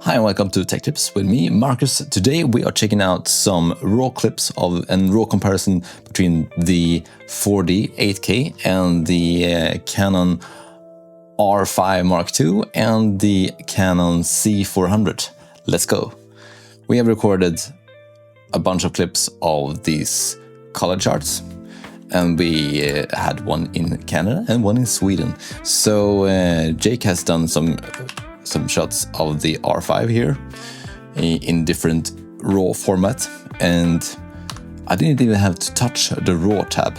Hi and welcome to Tech Tips with me, Marcus. Today we are checking out some raw clips and raw comparison between the 4D 8K and the Canon R5 Mrk II and the Canon C400. Let's go. We have recorded a bunch of clips of these color charts, and we had one in Canada and one in Sweden. So Jake has done some shots of the R5 here in different raw format, and I didn't even have to touch the raw tab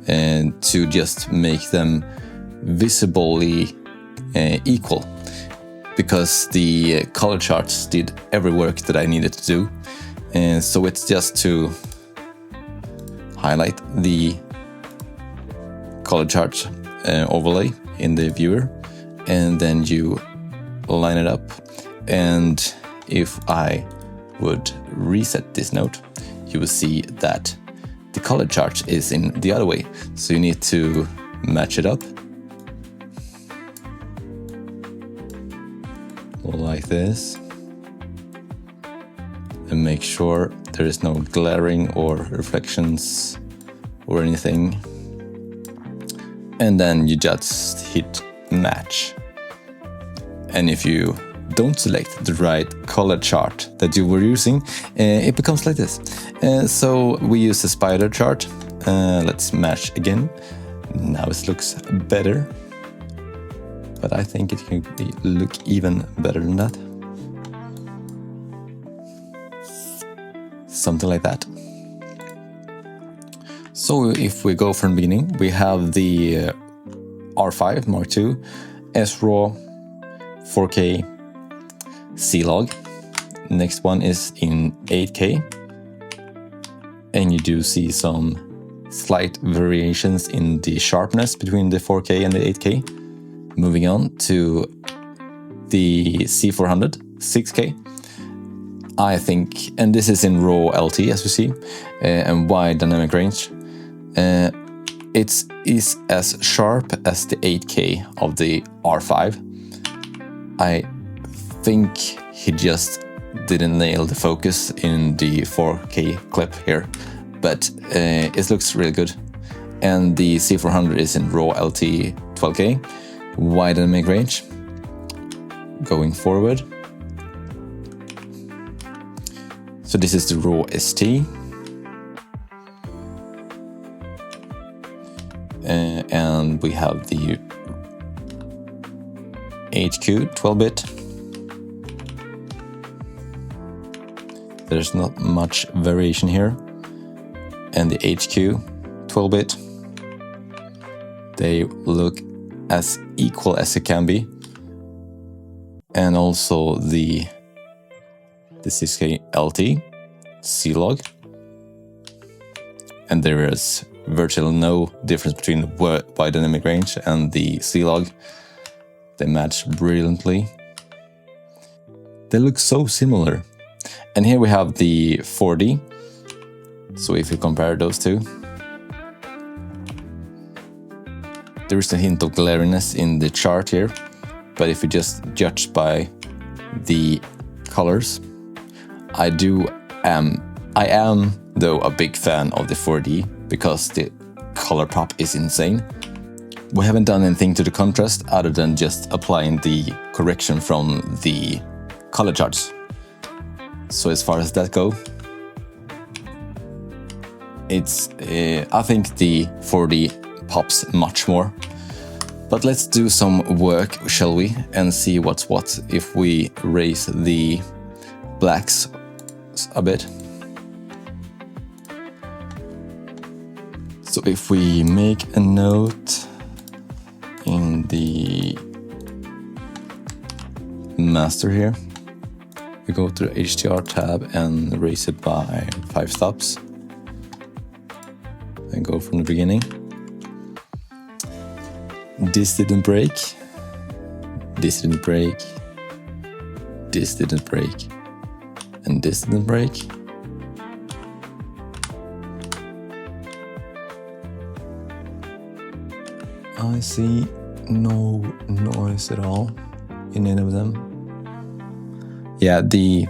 and to just make them visibly equal, because the color charts did every work that I needed to do. And so it's just to highlight the color chart overlay in the viewer, and then you line it up. And if I would reset this node, you will see that the color chart is in the other way. So you need to match it up like this and make sure there is no glaring or reflections or anything. And then you just hit match. And if you don't select the right color chart that you were using, it becomes like this. So we use the spider chart. Let's match again. Now it looks better, but I think it can look even better than that. Something like that. So if we go from the beginning, we have the R5 Mrk II S-RAW 4K C-Log. Next one is in 8K, and you do see some slight variations in the sharpness between the 4K and the 8K. Moving on to the C400 6K. I think, and this is in raw LT as we see, and wide dynamic range. It is as sharp as the 8K of the R5. I think he just didn't nail the focus in the 4K clip here, but it looks really good. And the C400 is in raw LT 12K, wide dynamic range. Going forward, so this is the raw ST, and we have the HQ 12-bit. There's not much variation here. And the HQ 12-bit, they look as equal as it can be. And also the 6K LT C-Log. And there is virtually no difference between the wide dynamic range and the C-Log. They match brilliantly. They look so similar. And here we have the 4D. So if you compare those two, there is a hint of glariness in the chart here. But if you just judge by the colors, I am though a big fan of the 4D, because the color pop is insane. We haven't done anything to the contrast other than just applying the correction from the color charts. So as far as that go, I think the 4D pops much more. But let's do some work, shall we, and see what's what if we raise the blacks a bit. So if we make a note in the master here, we go to the HDR tab and raise it by 5 stops. And go from the beginning. This didn't break. This didn't break. This didn't break. And this didn't break. I see no noise at all in any of them. Yeah, the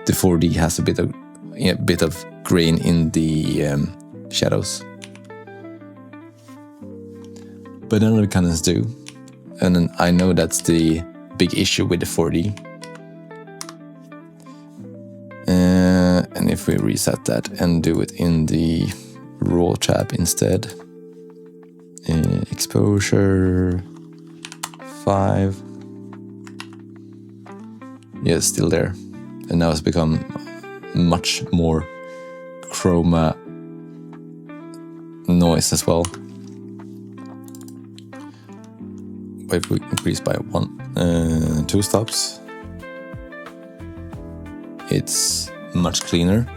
4D has a bit of grain in the shadows, but none of the Canons do, and I know that's the big issue with the 4D. And if we reset that and do it in the RAW tab instead, exposure 5, yeah, it's still there, and now it's become much more chroma noise as well. If we increase by 2 stops, it's much cleaner.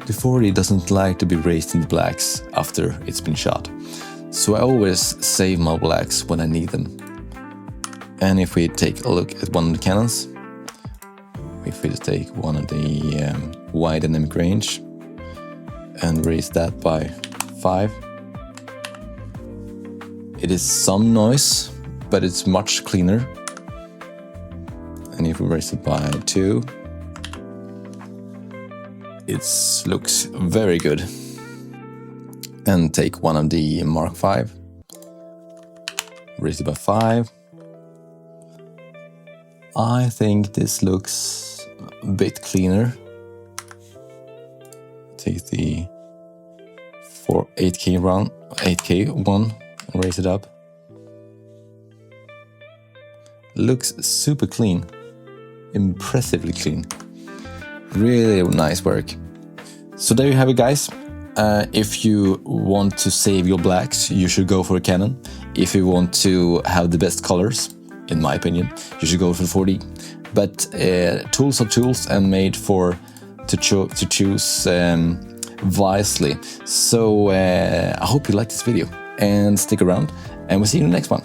The 4D doesn't like to be raised in the blacks after it's been shot, so I always save my blacks when I need them. And if we take a look at one of the Canons, if we take one of the wide dynamic range and raise that by 5, it is some noise, but it's much cleaner. And if we raise it by 2, it looks very good. And take one of the Mark V, raise it by 5. I think this looks a bit cleaner. Take the 8K one and raise it up. Looks super clean, impressively clean. Really nice work. So there you have it, guys. If you want to save your blacks, you should go for a Canon. If you want to have the best colors, in my opinion, you should go for the 4D. But tools are tools and made to choose wisely. So I hope you liked this video and stick around, and we'll see you in the next one.